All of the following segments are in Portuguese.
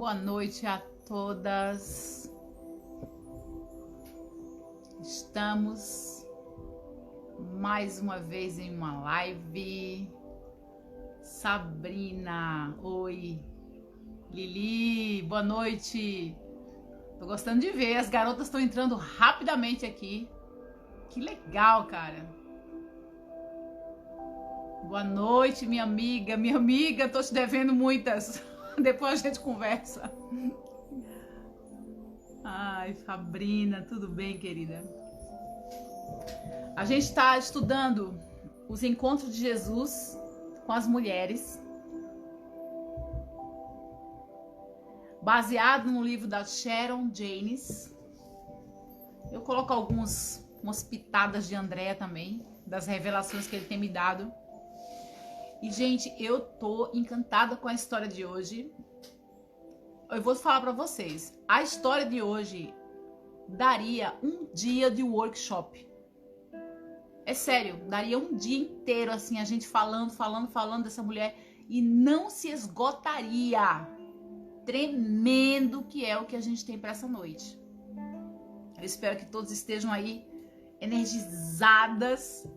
Boa noite a todas. Estamos mais uma vez em uma live. Sabrina, oi. Lili, boa noite. Tô gostando de ver, as garotas estão entrando rapidamente aqui. Que legal, cara. Boa noite, minha amiga, tô te devendo muitas. Depois a gente conversa. Ai, Sabrina, tudo bem, querida? A gente está estudando os encontros de Jesus com as mulheres, baseado no livro da Sharon Jaynes. Eu coloco umas pitadas de Andréa também, das revelações que ele tem me dado. E, gente, eu tô encantada com a história de hoje. Eu vou falar para vocês. A história de hoje daria um dia de workshop. É sério, daria um dia inteiro, assim, a gente falando dessa mulher e não se esgotaria. Tremendo que é o que a gente tem para essa noite. Eu espero que todos estejam aí energizadas,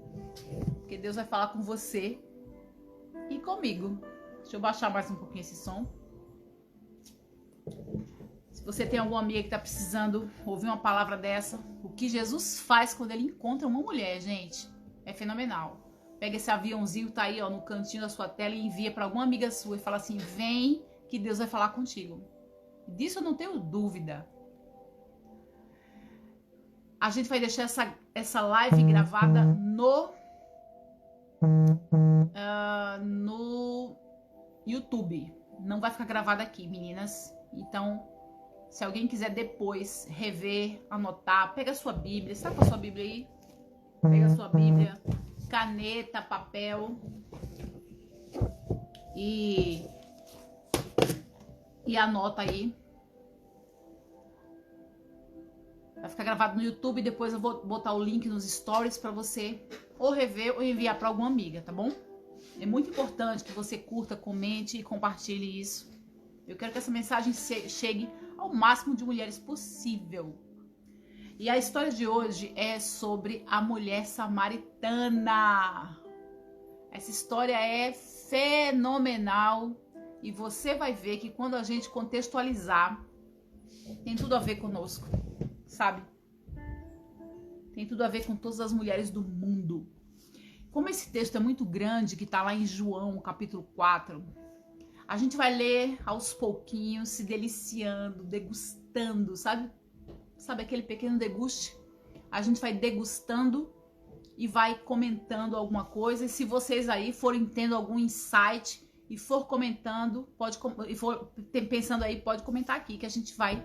porque Deus vai falar com você e comigo. Deixa eu baixar mais um pouquinho esse som. Se você tem alguma amiga que está precisando ouvir uma palavra dessa, o que Jesus faz quando ele encontra uma mulher, gente, é fenomenal. Pega esse aviãozinho, tá aí, ó, no cantinho da sua tela e envia para alguma amiga sua e fala assim: vem que Deus vai falar contigo. Disso eu não tenho dúvida. A gente vai deixar essa live gravada no YouTube. Não vai ficar gravada aqui, meninas. Então, se alguém quiser depois rever, anotar, pega a sua Bíblia. Está com a sua Bíblia aí? Pega a sua Bíblia, caneta, papel e anota aí. Vai ficar gravado no YouTube. Depois eu vou botar o link nos stories para você ou rever ou enviar para alguma amiga, tá bom? É muito importante que você curta, comente e compartilhe isso. Eu quero que essa mensagem chegue ao máximo de mulheres possível. E a história de hoje é sobre a mulher samaritana. Essa história é fenomenal e você vai ver que quando a gente contextualizar, tem tudo a ver conosco, sabe? Tem tudo a ver com todas as mulheres do mundo. Como esse texto é muito grande, que está lá em João, capítulo 4, a gente vai ler aos pouquinhos, se deliciando, degustando, sabe? Sabe aquele pequeno deguste? A gente vai degustando e vai comentando alguma coisa. E se vocês aí forem tendo algum insight e for comentando, pensando aí, pode comentar aqui que a gente vai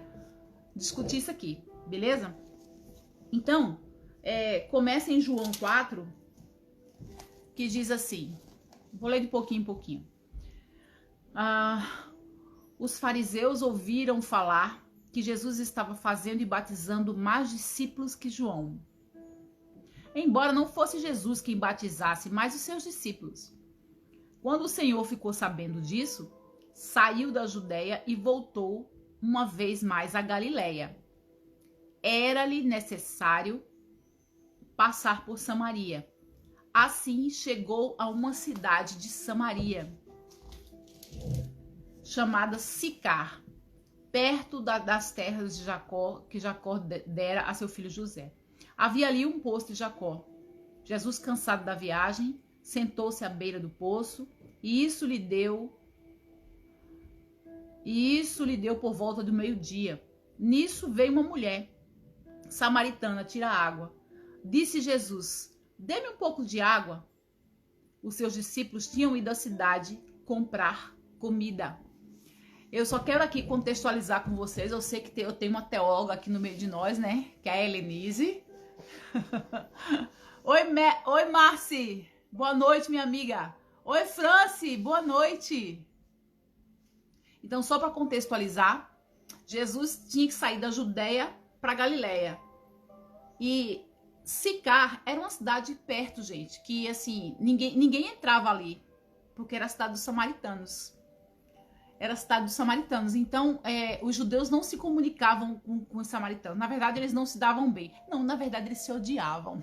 discutir isso aqui, beleza? Então, começa em João 4, que diz assim, vou ler de pouquinho em pouquinho. Os fariseus ouviram falar que Jesus estava fazendo e batizando mais discípulos que João. Embora não fosse Jesus quem batizasse, mas os seus discípulos. Quando o Senhor ficou sabendo disso, saiu da Judeia e voltou uma vez mais à Galileia. Era-lhe necessário passar por Samaria. Assim chegou a uma cidade de Samaria, chamada Sicar, perto das terras de Jacó, que Jacó dera a seu filho José. Havia ali um poço de Jacó. Jesus, cansado da viagem, sentou-se à beira do poço, e isso lhe deu por volta do meio-dia. Nisso veio uma mulher samaritana tirar água. Disse Jesus: dê-me um pouco de água. Os seus discípulos tinham ido à cidade comprar comida. Eu só quero aqui contextualizar com vocês. Eu sei que eu tenho uma teóloga aqui no meio de nós, né? Que é a Helenise. Oi, Marci. Boa noite, minha amiga. Oi, Franci. Boa noite. Então, só para contextualizar, Jesus tinha que sair da Judeia para Galileia. E Sicar era uma cidade perto, gente, que assim, ninguém entrava ali, porque era a cidade dos samaritanos. era a cidade dos samaritanos. Então, os judeus não se comunicavam com os samaritanos. Na verdade, eles não se davam bem. Não, na verdade, eles se odiavam.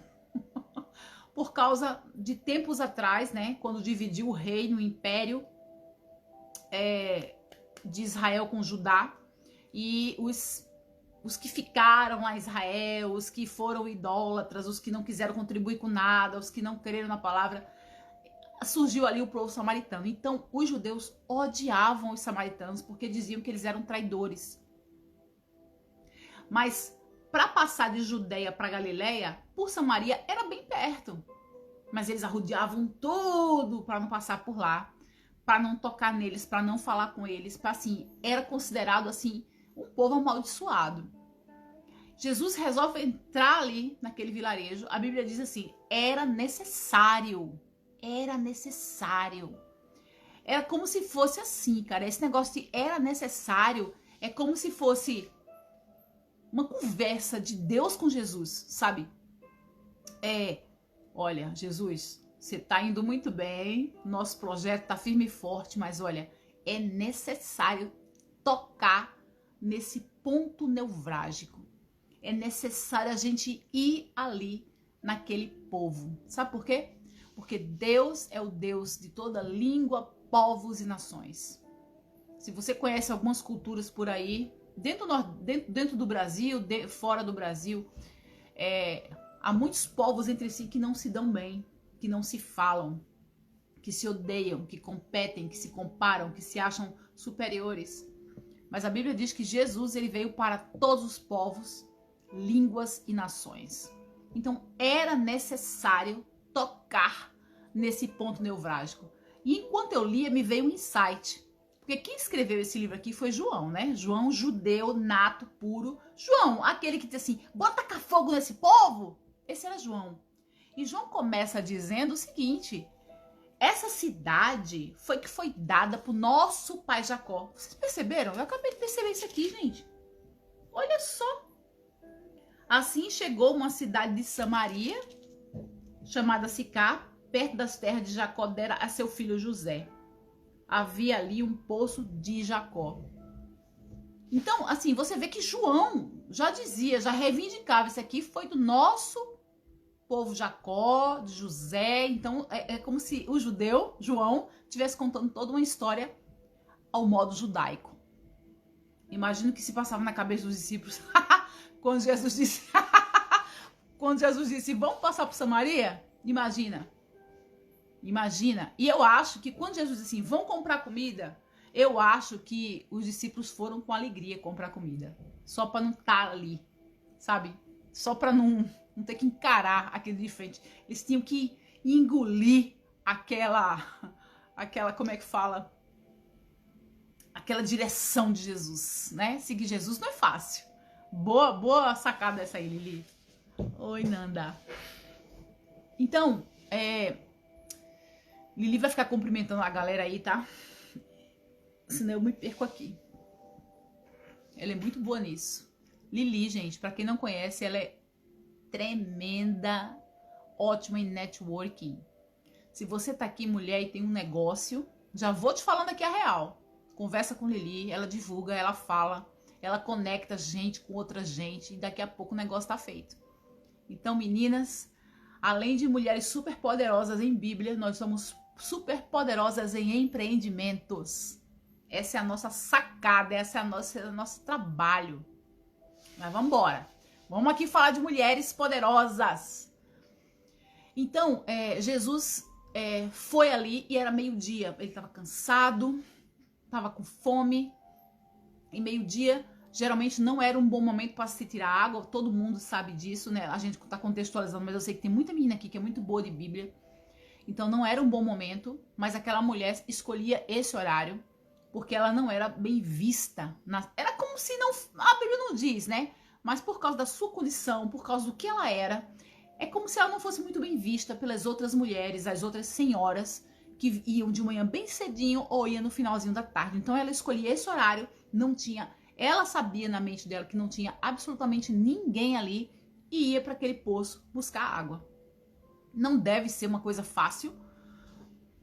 Por causa de tempos atrás, né, quando dividiu o reino, o império de Israel com Judá, e os que ficaram lá em Israel, os que foram idólatras, os que não quiseram contribuir com nada, os que não creram na palavra, surgiu ali o povo samaritano. Então, os judeus odiavam os samaritanos porque diziam que eles eram traidores. Mas para passar de Judeia para Galileia, por Samaria era bem perto. Mas eles arrodeavam tudo para não passar por lá, para não tocar neles, para não falar com eles, para assim, era considerado assim um povo amaldiçoado. Jesus resolve entrar ali naquele vilarejo. A Bíblia diz assim: era necessário. Era necessário. Era como se fosse assim, cara. Esse negócio de era necessário é como se fosse uma conversa de Deus com Jesus, sabe? Olha, Jesus, você tá indo muito bem, nosso projeto tá firme e forte, mas olha, é necessário tocar nesse ponto nevrálgico. É necessário a gente ir ali naquele povo. Sabe por quê? Porque Deus é o Deus de toda língua, povos e nações. Se você conhece algumas culturas por aí, dentro do Brasil, fora do Brasil, há muitos povos entre si que não se dão bem, que não se falam, que se odeiam, que competem, que se comparam, que se acham superiores. Mas a Bíblia diz que Jesus ele veio para todos os povos, línguas e nações. Então era necessário tocar nesse ponto nevrálgico. E enquanto eu lia, me veio um insight. Porque quem escreveu esse livro aqui foi João, né? João, judeu, nato, puro. João, aquele que diz assim, bota cá fogo nesse povo. Esse era João. E João começa dizendo o seguinte: essa cidade foi dada pro nosso pai Jacó. Vocês perceberam? Eu acabei de perceber isso aqui, gente. Olha só. Assim chegou uma cidade de Samaria, chamada Sicar, perto das terras de Jacó, dera a seu filho José. Havia ali um poço de Jacó. Então, assim, você vê que João já dizia, já reivindicava, isso aqui foi do nosso povo Jacó, de José. Então, é como se o judeu, João, estivesse contando toda uma história ao modo judaico. Imagino que se passava na cabeça dos discípulos quando Jesus disse vamos passar por Samaria? Imagina. E eu acho que quando Jesus disse assim, vão comprar comida, eu acho que os discípulos foram com alegria comprar comida. Só para não estar ali, sabe? Só para não ter que encarar aquele de frente. Eles tinham que engolir aquela, como é que fala? Aquela direção de Jesus, né? Seguir Jesus não é fácil. Boa sacada essa aí, Lili. Oi, Nanda. Então, Lili vai ficar cumprimentando a galera aí, tá? Senão eu me perco aqui. Ela é muito boa nisso. Lili, gente, pra quem não conhece, ela é tremenda, ótima em networking. Se você tá aqui, mulher, e tem um negócio, já vou te falando aqui a real. Conversa com Lili, ela divulga, ela fala, ela conecta gente com outra gente e daqui a pouco o negócio tá feito. Então, meninas, além de mulheres super poderosas em Bíblia, nós somos super poderosas em empreendimentos. Essa é a nossa sacada, essa é o nosso trabalho. Mas vamos embora. Vamos aqui falar de mulheres poderosas. Então, Jesus foi ali e era meio-dia. Ele estava cansado, estava com fome. E meio-dia, geralmente, não era um bom momento para se tirar água. Todo mundo sabe disso, né? A gente está contextualizando, mas eu sei que tem muita menina aqui que é muito boa de Bíblia. Então, não era um bom momento, mas aquela mulher escolhia esse horário porque ela não era bem vista. Era como se não... A Bíblia não diz, né? Mas por causa da sua condição, por causa do que ela era, é como se ela não fosse muito bem vista pelas outras mulheres, as outras senhoras que iam de manhã bem cedinho ou iam no finalzinho da tarde. Então, ela escolhia esse horário, não tinha... Ela sabia na mente dela que não tinha absolutamente ninguém ali e ia para aquele poço buscar água. Não deve ser uma coisa fácil,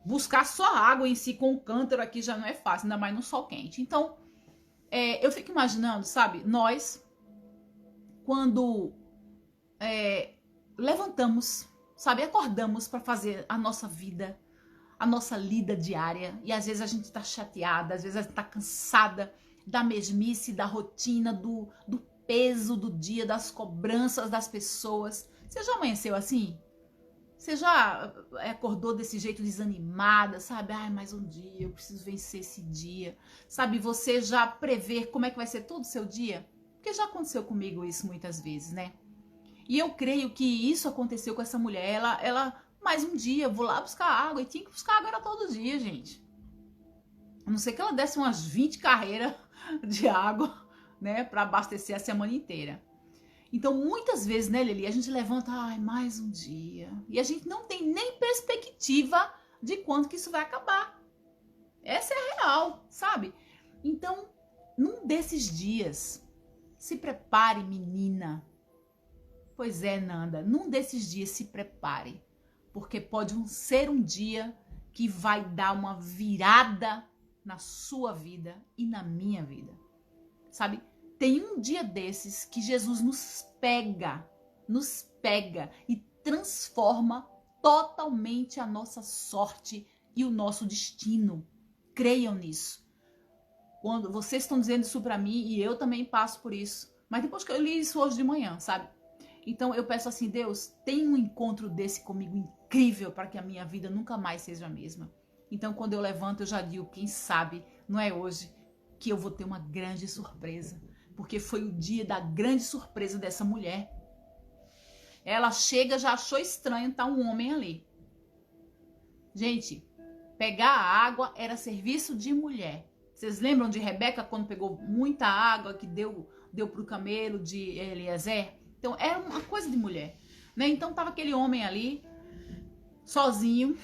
buscar só água em si com o cântaro aqui já não é fácil, ainda mais no sol quente. Então, eu fico imaginando, sabe, nós, quando levantamos, sabe, acordamos para fazer a nossa vida, a nossa lida diária, e às vezes a gente tá chateada, às vezes a gente tá cansada da mesmice, da rotina, do peso do dia, das cobranças das pessoas. Você já amanheceu assim? Você já acordou desse jeito desanimada, sabe? Ai, mais um dia, eu preciso vencer esse dia. Sabe, você já prevê como é que vai ser todo o seu dia? Porque já aconteceu comigo isso muitas vezes, né? E eu creio que isso aconteceu com essa mulher. Ela mais um dia, vou lá buscar água. E tinha que buscar água era todo dia, gente. A não ser que ela desse umas 20 carreiras de água, né? Pra abastecer a semana inteira. Então, muitas vezes, né, Lili, a gente levanta, ai, mais um dia. E a gente não tem nem perspectiva de quando que isso vai acabar. Essa é a real, sabe? Então, num desses dias, se prepare, menina. Pois é, Nanda, num desses dias se prepare. Porque pode ser um dia que vai dar uma virada na sua vida e na minha vida. Sabe? Tem um dia desses que Jesus nos pega e transforma totalmente a nossa sorte e o nosso destino. Creiam nisso. Quando vocês estão dizendo isso para mim, e eu também passo por isso. Mas depois que eu li isso hoje de manhã, sabe? Então eu peço assim, Deus, tem um encontro desse comigo incrível para que a minha vida nunca mais seja a mesma. Então quando eu levanto, eu já digo, quem sabe, não é hoje que eu vou ter uma grande surpresa. Porque foi o dia da grande surpresa dessa mulher. Ela chega, já achou estranho estar um homem ali. Gente, pegar a água era serviço de mulher. Vocês lembram de Rebeca quando pegou muita água que deu para o camelo de Eliezer? Então era uma coisa de mulher, né? Então tava aquele homem ali, sozinho,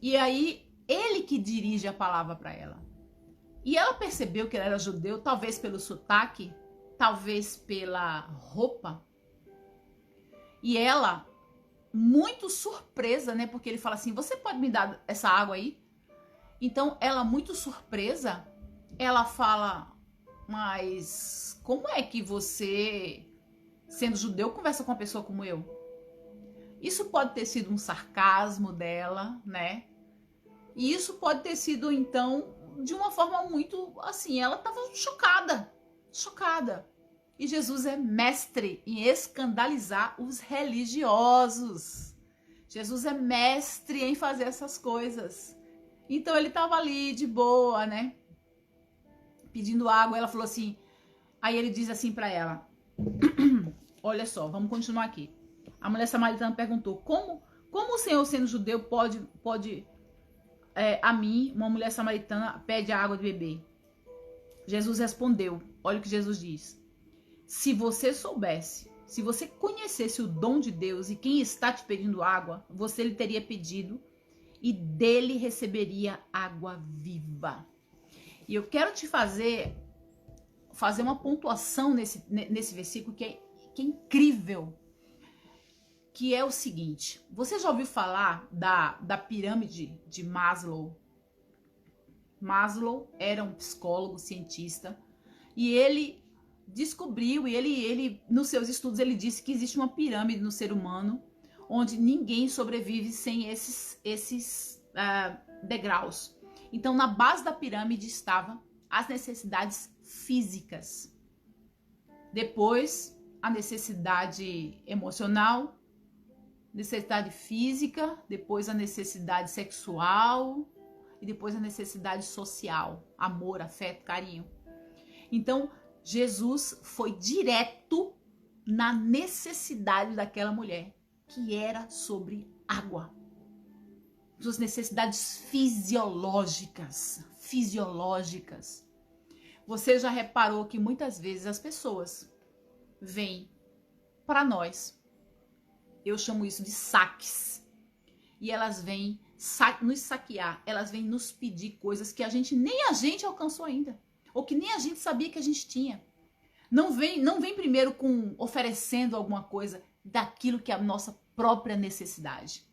e aí ele que dirige a palavra para ela. E ela percebeu que ele era judeu, talvez pelo sotaque, talvez pela roupa. E ela, muito surpresa, né? Porque ele fala assim, você pode me dar essa água aí? Então, ela muito surpresa, ela fala, mas como é que você, sendo judeu, conversa com uma pessoa como eu? Isso pode ter sido um sarcasmo dela, né? E isso pode ter sido, então, de uma forma muito assim, ela estava chocada. E Jesus é mestre em escandalizar os religiosos. Jesus é mestre em fazer essas coisas. Então ele estava ali de boa, né? Pedindo água, ela falou assim, aí ele diz assim para ela, olha só, vamos continuar aqui. A mulher samaritana perguntou, como o Senhor, sendo judeu, pode a mim, uma mulher samaritana, pede a água de beber? Jesus respondeu, olha o que Jesus diz, se você soubesse, se você conhecesse o dom de Deus e quem está te pedindo água, você lhe teria pedido e dele receberia água viva. E eu quero te fazer uma pontuação nesse versículo que é incrível, que é o seguinte, você já ouviu falar da pirâmide de Maslow? Maslow era um psicólogo, cientista, e ele descobriu, e ele nos seus estudos, ele disse que existe uma pirâmide no ser humano, onde ninguém sobrevive sem esses degraus. Então, na base da pirâmide estavam as necessidades físicas. Depois, a necessidade emocional, necessidade física, depois a necessidade sexual e depois a necessidade social, amor, afeto, carinho. Então, Jesus foi direto na necessidade daquela mulher, que era sobre água. Suas necessidades fisiológicas. Você já reparou que muitas vezes as pessoas vêm para nós, eu chamo isso de saques, e elas vêm nos saquear, elas vêm nos pedir coisas que nem a gente alcançou ainda, ou que nem a gente sabia que a gente tinha. Não vem primeiro oferecendo alguma coisa daquilo que é a nossa própria necessidade,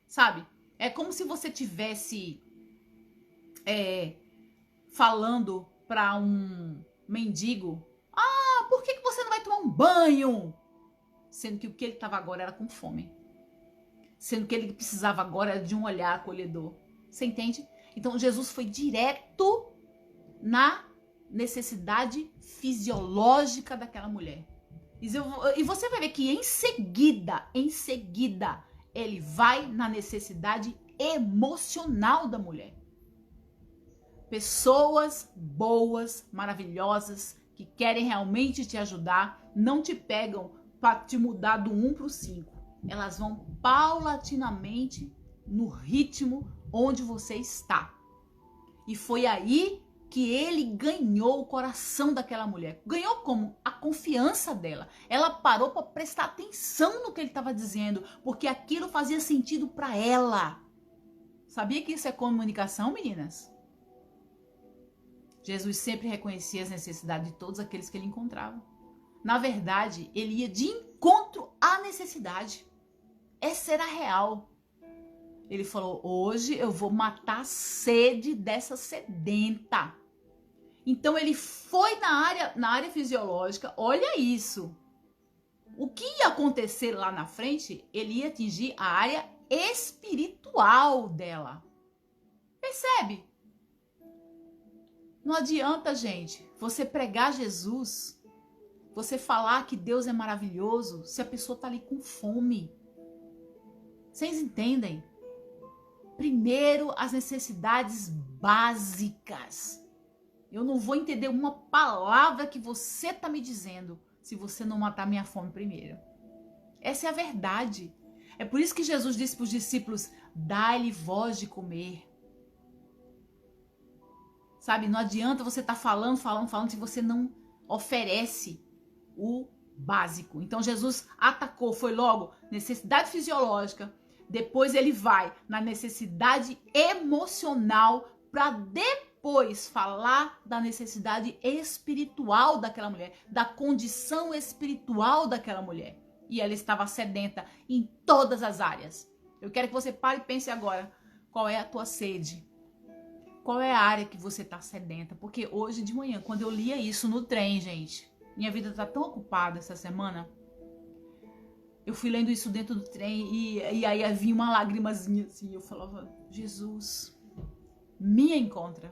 sabe? É como se você tivesse falando para um mendigo: ah, por que você não vai tomar um banho? Sendo que o que ele estava agora era com fome. Sendo que ele precisava agora de um olhar acolhedor. Você entende? Então Jesus foi direto na necessidade fisiológica daquela mulher. E você vai ver que em seguida, ele vai na necessidade emocional da mulher. Pessoas boas, maravilhosas, que querem realmente te ajudar, não te pegam para te mudar do 1 para o 5. Elas vão paulatinamente no ritmo onde você está. E foi aí que ele ganhou o coração daquela mulher. Ganhou como? A confiança dela. Ela parou para prestar atenção no que ele estava dizendo, porque aquilo fazia sentido para ela. Sabia que isso é comunicação, meninas? Jesus sempre reconhecia as necessidades de todos aqueles que ele encontrava. Na verdade, ele ia de encontro à necessidade. Essa era a real. Ele falou: hoje eu vou matar a sede dessa sedenta. Então ele foi na área fisiológica. Olha isso. O que ia acontecer lá na frente, ele ia atingir a área espiritual dela. Percebe? Não adianta, gente, você pregar Jesus, você falar que Deus é maravilhoso, se a pessoa tá ali com fome. Vocês entendem? Primeiro, as necessidades básicas. Eu não vou entender uma palavra que você tá me dizendo se você não matar minha fome primeiro. Essa é a verdade. É por isso que Jesus disse para os discípulos: dai-lhe voz de comer. Sabe, não adianta você estar falando se você não oferece o básico. Então Jesus atacou, foi logo necessidade fisiológica, depois ele vai na necessidade emocional para depois falar da necessidade espiritual daquela mulher, da condição espiritual daquela mulher. E ela estava sedenta em todas as áreas. Eu quero que você pare e pense agora, qual é a tua sede? Qual é a área que você tá sedenta? Porque hoje de manhã, quando eu lia isso no trem, gente, minha vida tá tão ocupada essa semana. Eu fui lendo isso dentro do trem e aí havia uma lagrimazinha assim. Eu falava: Jesus, me encontra.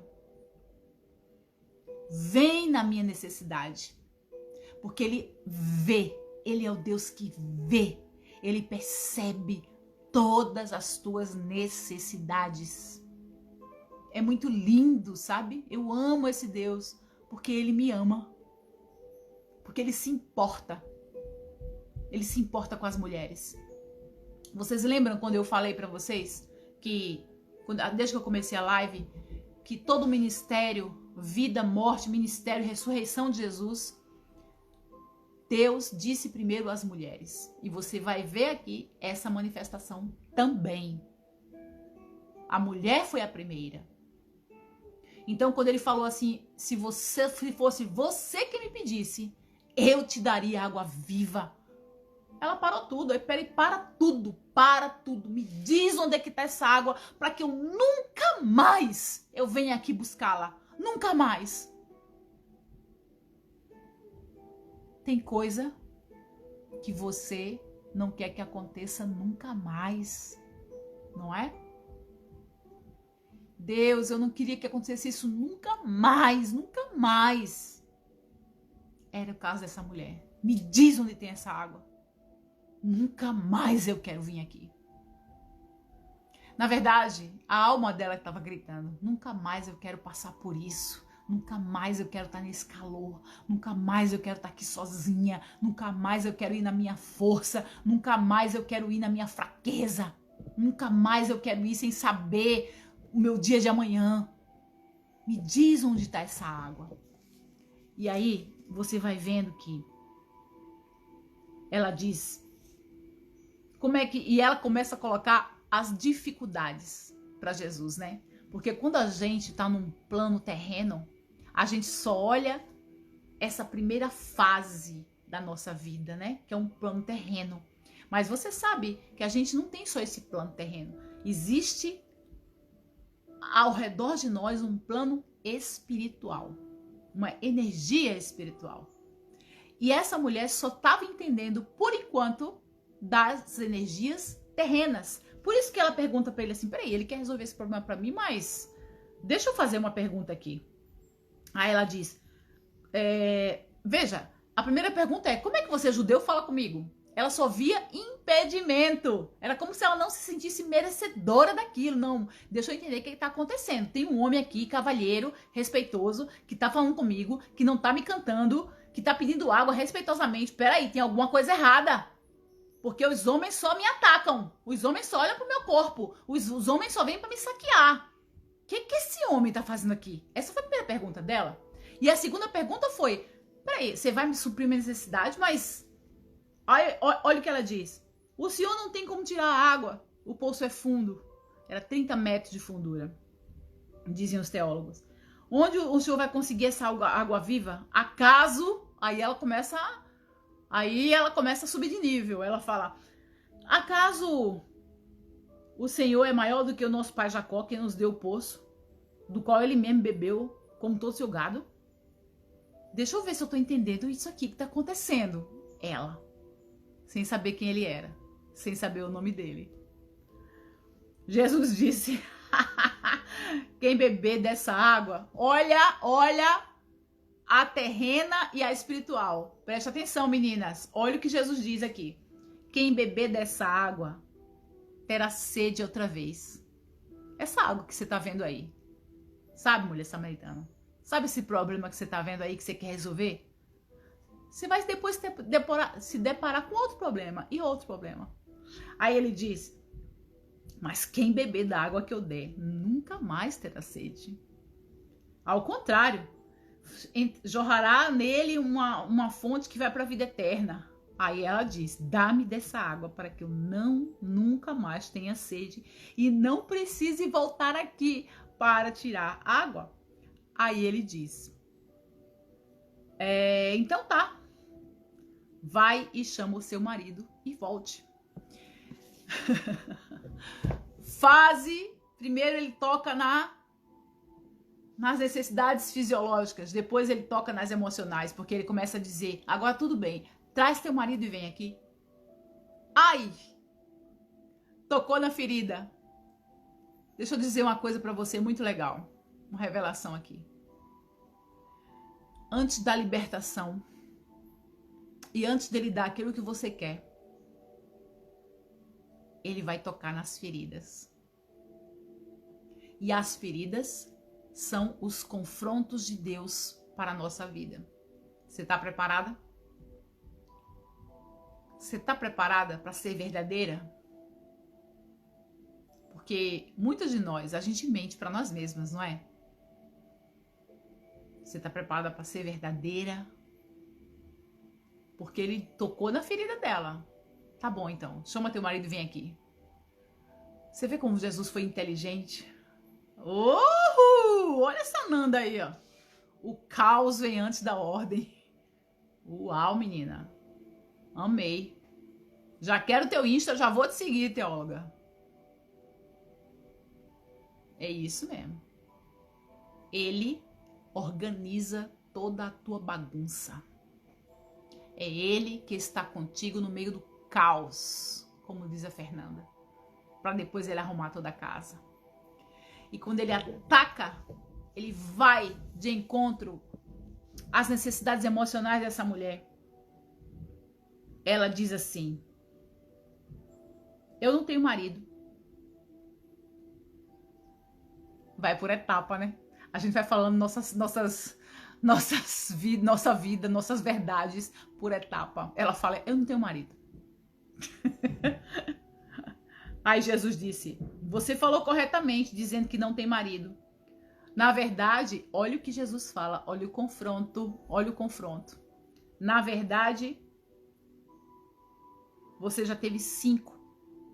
Vem na minha necessidade. Porque ele vê. Ele é o Deus que vê. Ele percebe todas as tuas necessidades. É muito lindo, sabe? Eu amo esse Deus, porque ele me ama. Porque ele se importa. Ele se importa com as mulheres. Vocês lembram quando eu falei pra vocês que, desde que eu comecei a live, que todo ministério, vida, morte, ministério, ressurreição de Jesus, Deus disse primeiro às mulheres. E você vai ver aqui essa manifestação também. A mulher foi a primeira. Então, quando ele falou assim: se fosse você que me pedisse, eu te daria água viva. Ela parou tudo. Aí, peraí, para tudo. Me diz onde é que tá essa água, para que eu nunca mais eu venha aqui buscá-la. Nunca mais. Tem coisa que você não quer que aconteça nunca mais, não é? Deus, eu não queria que acontecesse isso nunca mais. Era o caso dessa mulher. Me diz onde tem essa água. Nunca mais eu quero vir aqui. Na verdade, a alma dela estava gritando: nunca mais eu quero passar por isso. Nunca mais eu quero estar nesse calor. Nunca mais eu quero estar aqui sozinha. Nunca mais eu quero ir na minha força. Nunca mais eu quero ir na minha fraqueza. Nunca mais eu quero ir sem saber o meu dia de amanhã. Me diz onde está essa água. E aí você vai vendo que ela diz e ela começa a colocar as dificuldades para Jesus, né? Porque quando a gente está num plano terreno, a gente só olha essa primeira fase da nossa vida, né? Que é um plano terreno. Mas você sabe que a gente não tem só esse plano terreno. Existe ao redor de nós um plano espiritual, uma energia espiritual. E essa mulher só estava entendendo, por enquanto, das energias terrenas. Por isso que ela pergunta para ele assim, peraí, ele quer resolver esse problema para mim, mas deixa eu fazer uma pergunta aqui. Aí ela diz, veja, a primeira pergunta é, como é que você, judeu, fala comigo? Ela só via impedimento. Era como se ela não se sentisse merecedora daquilo. Não, deixa eu entender o que está acontecendo. Tem um homem aqui, cavalheiro, respeitoso, que está falando comigo, que não está me cantando, que está pedindo água respeitosamente. Peraí, tem alguma coisa errada. Porque os homens só me atacam. Os homens só olham pro meu corpo. Os homens só vêm para me saquear. O que esse homem está fazendo aqui? Essa foi a primeira pergunta dela. E a segunda pergunta foi, peraí, você vai me suprir minha necessidade, mas... Olha o que ela diz. O senhor não tem como tirar a água. O poço é fundo. Era 30 metros de fundura, diziam os teólogos. Onde o senhor vai conseguir essa água viva? Acaso? Aí ela começa a subir de nível. Ela fala, acaso o senhor é maior do que o nosso pai Jacó, que nos deu o poço, do qual ele mesmo bebeu, como todo o seu gado? Deixa eu ver se eu tô entendendo isso aqui que tá acontecendo. Ela, sem saber quem ele era, sem saber o nome dele. Jesus disse, quem beber dessa água, olha a terrena e a espiritual. Preste atenção, meninas. Olha o que Jesus diz aqui. Quem beber dessa água terá sede outra vez. Essa água que você tá vendo aí. Sabe, mulher samaritana? Sabe esse problema que você tá vendo aí que você quer resolver? Você vai depois se deparar com outro problema e outro problema. Aí ele diz, mas quem beber da água que eu der, nunca mais terá sede. Ao contrário, jorrará nele uma fonte que vai para a vida eterna. Aí ela diz, dá-me dessa água para que eu nunca mais tenha sede e não precise voltar aqui para tirar água. Aí ele diz, então tá. Vai e chama o seu marido e volte. Primeiro ele toca nas necessidades fisiológicas, depois ele toca nas emocionais, porque ele começa a dizer, agora tudo bem, traz teu marido e vem aqui. Ai! Tocou na ferida. Deixa eu dizer uma coisa pra você muito legal, uma revelação aqui. Antes da libertação, e antes dele dar aquilo que você quer, ele vai tocar nas feridas. E as feridas são os confrontos de Deus para a nossa vida. Você está preparada? Você está preparada para ser verdadeira? Porque muitas de nós, a gente mente para nós mesmas, não é? Você está preparada para ser verdadeira? Porque ele tocou na ferida dela. Tá bom, então. Chama teu marido e vem aqui. Você vê como Jesus foi inteligente? Olha essa Nanda aí, ó. O caos vem antes da ordem. Uau, menina. Amei. Já quero teu Insta, já vou te seguir, teóloga. É isso mesmo. Ele organiza toda a tua bagunça. É ele que está contigo no meio do caos, como diz a Fernanda, para depois ele arrumar toda a casa. E quando ele ataca, ele vai de encontro às necessidades emocionais dessa mulher. Ela diz assim, eu não tenho marido. Vai por etapa, né? A gente vai falando nossa vida, nossas verdades por etapa. Ela fala, eu não tenho marido. Aí Jesus disse, você falou corretamente, dizendo que não tem marido. Na verdade, olha o que Jesus fala, olha o confronto. Na verdade, você já teve 5.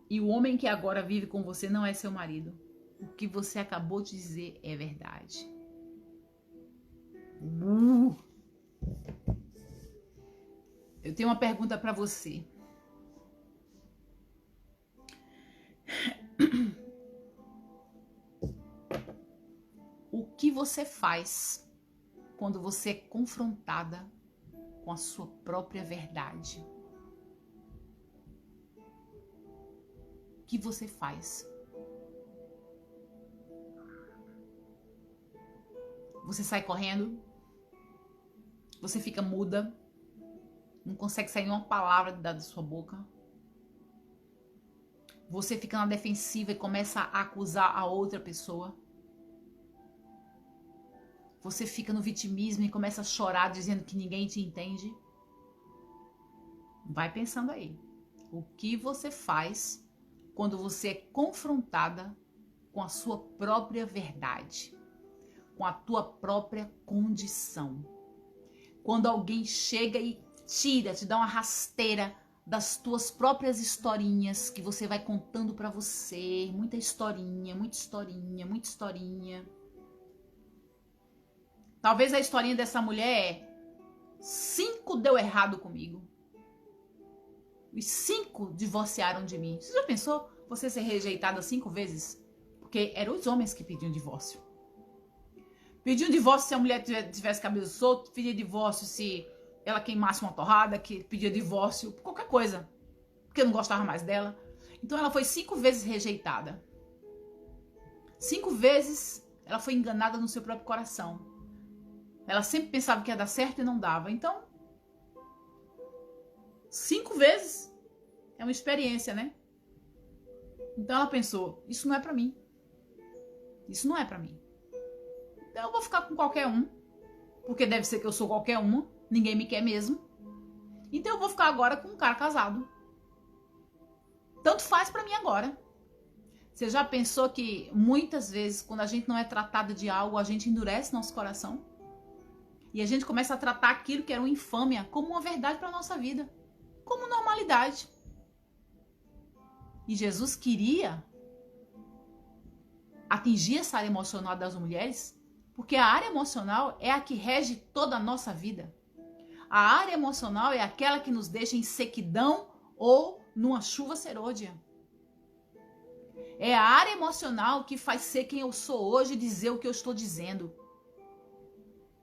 E o homem que agora vive com você não é seu marido. O que você acabou de dizer é verdade. Eu tenho uma pergunta para você. que você faz quando você é confrontada com a sua própria verdade? O que você faz? Você sai correndo? Você fica muda? Não consegue sair uma palavra da sua boca? Você fica na defensiva e começa a acusar a outra pessoa? Você fica no vitimismo e começa a chorar dizendo que ninguém te entende? Vai pensando aí. O que você faz quando você é confrontada com a sua própria verdade? Com a tua própria condição? Quando alguém chega e te dá uma rasteira das tuas próprias historinhas que você vai contando pra você, muita historinha, muita historinha, muita historinha. Talvez a historinha dessa mulher é: 5 deu errado comigo. Os 5 divorciaram de mim. Você já pensou você ser rejeitada 5 vezes? Porque eram os homens que pediam divórcio. Pediam divórcio se a mulher tivesse cabelo solto, pedia divórcio se ela queimasse uma torrada, que pedia divórcio, qualquer coisa, porque eu não gostava mais dela. Então ela foi 5 vezes rejeitada. 5 vezes ela foi enganada no seu próprio coração. Ela sempre pensava que ia dar certo e não dava. Então, 5 vezes é uma experiência, né? Então ela pensou: isso não é pra mim. Isso não é pra mim. Então eu vou ficar com qualquer um, porque deve ser que eu sou qualquer uma, ninguém me quer mesmo. Então eu vou ficar agora com um cara casado. Tanto faz pra mim agora. Você já pensou que muitas vezes, quando a gente não é tratada de algo, a gente endurece nosso coração? E a gente começa a tratar aquilo que era uma infâmia como uma verdade para nossa vida, como normalidade. E Jesus queria atingir essa área emocional das mulheres, porque a área emocional é a que rege toda a nossa vida. A área emocional é aquela que nos deixa em sequidão ou numa chuva serôdia. É a área emocional que faz ser quem eu sou hoje e dizer o que eu estou dizendo.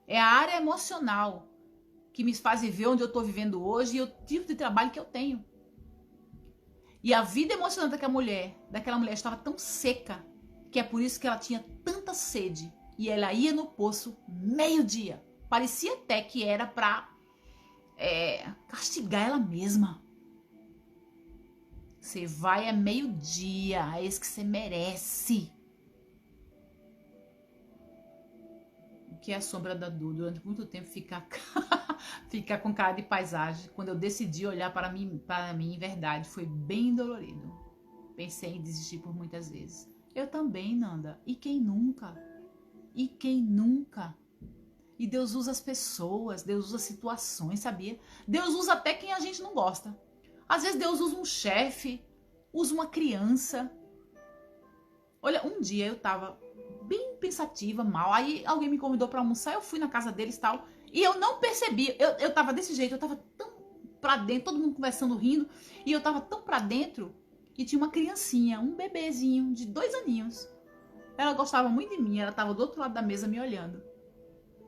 É a área emocional que me faz viver onde eu estou vivendo hoje e o tipo de trabalho que eu tenho. E a vida emocional daquela mulher estava tão seca, que é por isso que ela tinha tanta sede. E ela ia no poço meio-dia. Parecia até que era para castigar ela mesma. Você vai meio-dia, é isso que você merece. O que é a sombra da dor? Durante muito tempo ficar com cara de paisagem. Quando eu decidi olhar para mim, em verdade, foi bem dolorido. Pensei em desistir por muitas vezes. Eu também, Nanda. E quem nunca? E quem nunca? E Deus usa as pessoas, Deus usa situações, sabia? Deus usa até quem a gente não gosta. Às vezes Deus usa um chefe, usa uma criança. Olha, um dia eu tava bem pensativa, mal. Aí alguém me convidou para almoçar, eu fui na casa deles e tal. E eu não percebi, eu tava desse jeito, eu tava tão pra dentro, todo mundo conversando, rindo. E eu tava tão pra dentro, e tinha uma criancinha, um bebezinho de 2 aninhos. Ela gostava muito de mim, ela tava do outro lado da mesa me olhando.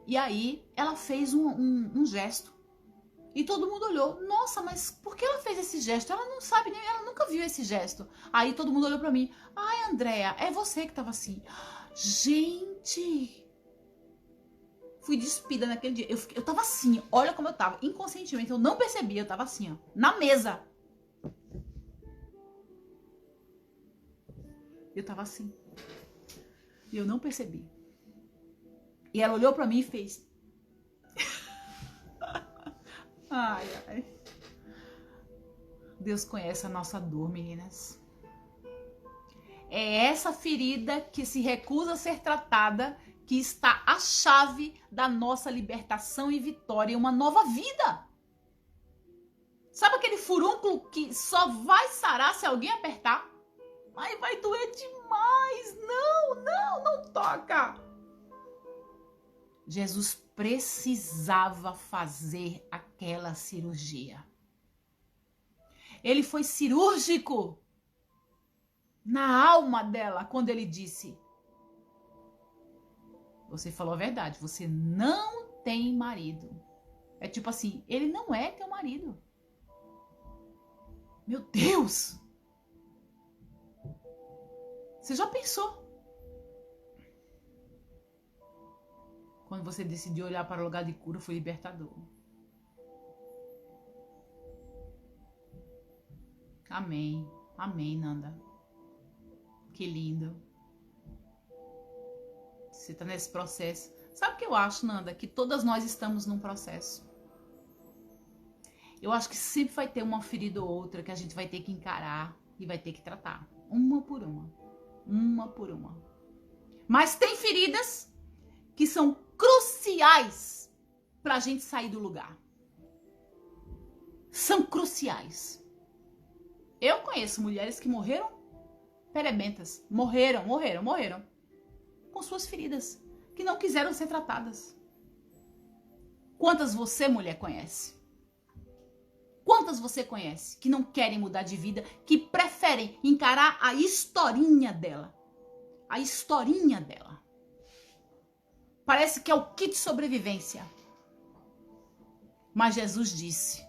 E aí ela fez um gesto. E todo mundo olhou. Nossa, mas por que ela fez esse gesto? Ela não sabe, nem ela nunca viu esse gesto. Aí todo mundo olhou pra mim. Ai, Andréa, é você que tava assim. Gente! Fui despida naquele dia. Eu tava assim, olha como eu tava. Inconscientemente, eu não percebi. Eu tava assim, ó, na mesa. Eu tava assim. E eu não percebi. E ela olhou pra mim e fez... Ai, ai. Deus conhece a nossa dor, meninas. É essa ferida que se recusa a ser tratada que está a chave da nossa libertação e vitória em uma nova vida. Sabe aquele furúnculo que só vai sarar se alguém apertar? Ai, vai doer demais. Não toca. Jesus precisava fazer aquela cirurgia. Ele foi cirúrgico na alma dela quando ele disse: Você falou a verdade. Você não tem marido. É tipo assim, ele não é teu marido. Meu Deus! Você já pensou? Quando você decidiu olhar para o lugar de cura, foi libertador. Amém. Amém, Nanda. Que lindo. Você está nesse processo. Sabe o que eu acho, Nanda? Que todas nós estamos num processo. Eu acho que sempre vai ter uma ferida ou outra que a gente vai ter que encarar e vai ter que tratar. Uma por uma. Uma por uma. Mas tem feridas que são cruciais para a gente sair do lugar. São cruciais. Eu conheço mulheres que morreram perebentas. Morreram. Com suas feridas. Que não quiseram ser tratadas. Quantas você, mulher, conhece? Quantas você conhece que não querem mudar de vida, que preferem encarar a historinha dela? A historinha dela. Parece que é o kit de sobrevivência. Mas Jesus disse: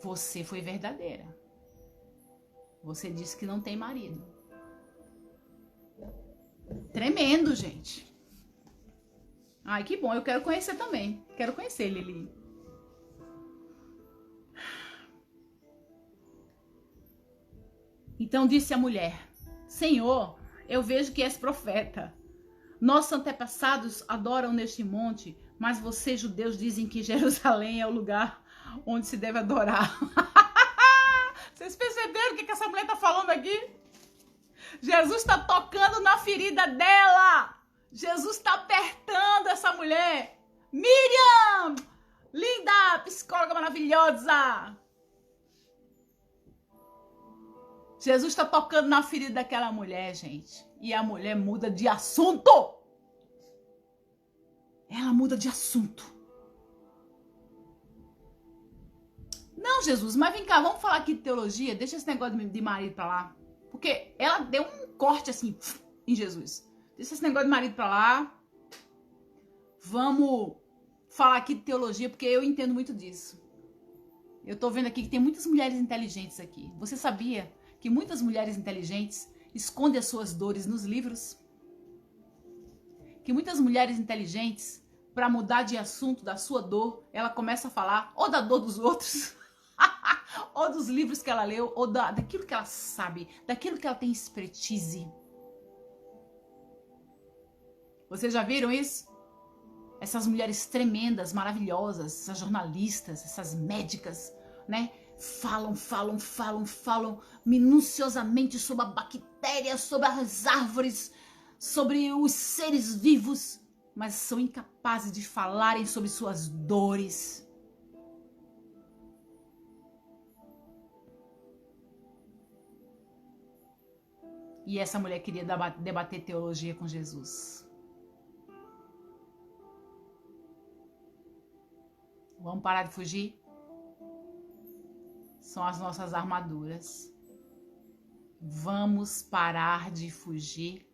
você foi verdadeira. Você disse que não tem marido. Tremendo, gente. Ai, que bom. Eu quero conhecer também. Quero conhecer, Lili. Então disse a mulher: Senhor, eu vejo que és profeta. Nossos antepassados adoram neste monte, mas vocês, judeus, dizem que Jerusalém é o lugar onde se deve adorar. Vocês perceberam o que essa mulher está falando aqui? Jesus está tocando na ferida dela. Jesus está apertando essa mulher. Miriam! Linda, psicóloga maravilhosa. Jesus está tocando na ferida daquela mulher, gente. E a mulher muda de assunto. Ela muda de assunto. Não, Jesus, mas vem cá, vamos falar aqui de teologia. Deixa esse negócio de marido pra lá. Porque ela deu um corte assim em Jesus. Deixa esse negócio de marido pra lá. Vamos falar aqui de teologia, porque eu entendo muito disso. Eu tô vendo aqui que tem muitas mulheres inteligentes aqui. Você sabia que muitas mulheres inteligentes escondem as suas dores nos livros? Que muitas mulheres inteligentes, para mudar de assunto da sua dor, ela começa a falar ou da dor dos outros, ou dos livros que ela leu, ou daquilo que ela sabe, daquilo que ela tem expertise. Vocês já viram isso? Essas mulheres tremendas, maravilhosas, essas jornalistas, essas médicas, né? Falam minuciosamente sobre a bactéria, sobre as árvores, sobre os seres vivos, mas são incapazes de falarem sobre suas dores. E essa mulher queria debater teologia com Jesus. Vamos parar de fugir? São as nossas armaduras. Vamos parar de fugir.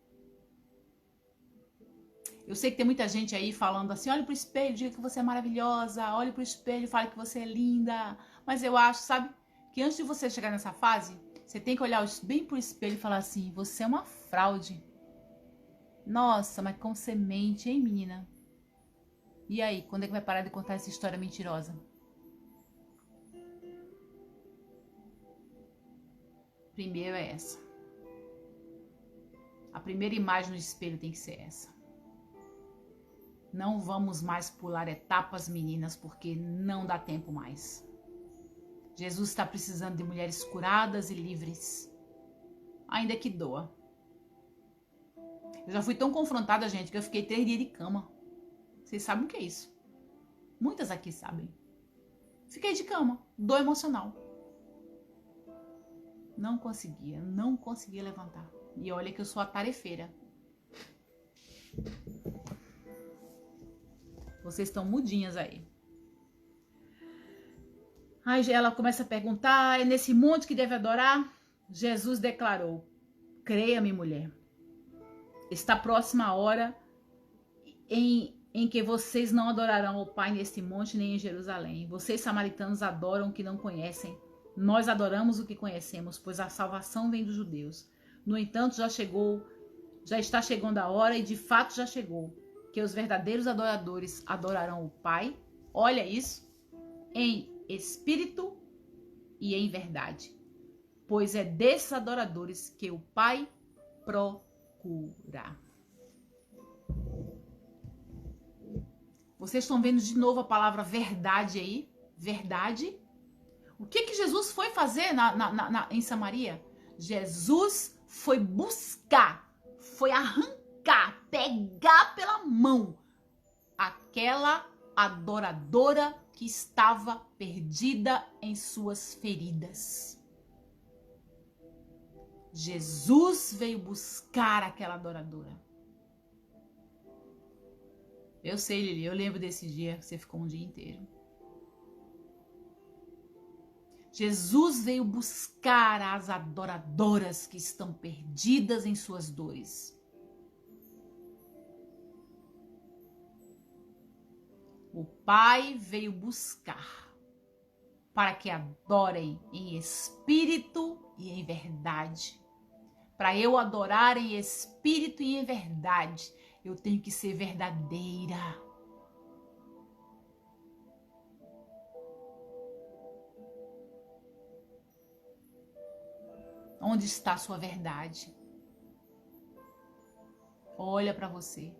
Eu sei que tem muita gente aí falando assim, olhe pro espelho, diga que você é maravilhosa, olhe pro espelho, fale que você é linda. Mas eu acho, sabe, que antes de você chegar nessa fase, você tem que olhar bem pro espelho e falar assim, você é uma fraude. Nossa, mas como você mente, hein, menina? E aí, quando é que vai parar de contar essa história mentirosa? Primeiro é essa. A primeira imagem no espelho tem que ser essa. Não vamos mais pular etapas, meninas, porque não dá tempo mais. Jesus está precisando de mulheres curadas e livres. Ainda que doa. Eu já fui tão confrontada, gente, que eu fiquei 3 dias de cama. Vocês sabem o que é isso? Muitas aqui sabem. Fiquei de cama, dor emocional. Não conseguia levantar. E olha que eu sou a tarefeira. Vocês estão mudinhas aí. Aí ela começa a perguntar, é nesse monte que deve adorar? Jesus declarou, creia-me, mulher. Está próxima a hora em que vocês não adorarão o Pai neste monte nem em Jerusalém. Vocês, samaritanos, adoram o que não conhecem. Nós adoramos o que conhecemos, pois a salvação vem dos judeus. No entanto, já está chegando a hora, e de fato já chegou, que os verdadeiros adoradores adorarão o Pai, olha isso, em espírito e em verdade. Pois é desses adoradores que o Pai procura. Vocês estão vendo de novo a palavra verdade aí? Verdade. O que Jesus foi fazer em Samaria? Jesus foi buscar, foi arrancar, pegar pela mão aquela adoradora que estava perdida em suas feridas. Jesus veio buscar aquela adoradora. Eu sei, Lili, eu lembro desse dia que você ficou um dia inteiro. Jesus veio buscar as adoradoras que estão perdidas em suas dores. O Pai veio buscar para que adorem em espírito e em verdade. Para eu adorar em espírito e em verdade, eu tenho que ser verdadeira. Onde está a sua verdade? Olha para você.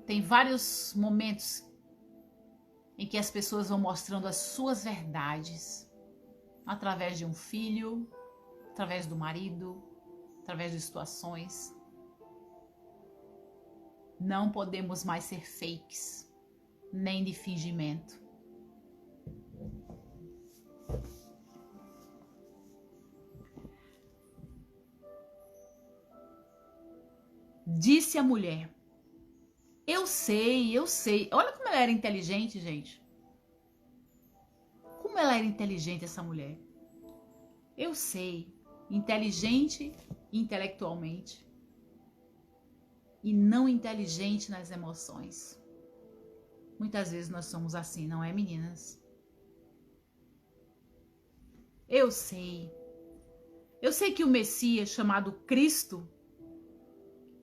Tem vários momentos em que as pessoas vão mostrando as suas verdades através de um filho, através do marido, através de situações. Não podemos mais ser fakes, nem de fingimento. Disse a mulher: eu sei. Olha como ela era inteligente, gente. Como ela era inteligente, essa mulher. Eu sei. Inteligente intelectualmente. E não inteligente nas emoções. Muitas vezes nós somos assim, não é, meninas? Eu sei. Eu sei que o Messias, chamado Cristo,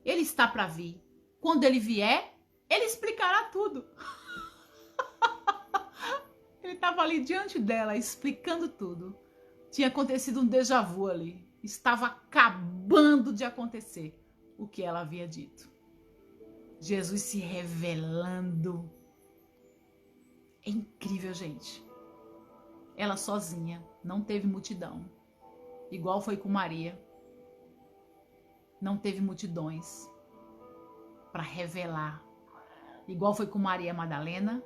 ele está para vir. Quando ele vier, ele explicará tudo. Ele estava ali diante dela, explicando tudo. Tinha acontecido um déjà vu ali. Estava acabando de acontecer o que ela havia dito. Jesus se revelando. É incrível, gente. Ela sozinha, não teve multidão. Igual foi com Maria. Não teve multidões para revelar. Igual foi com Maria Madalena.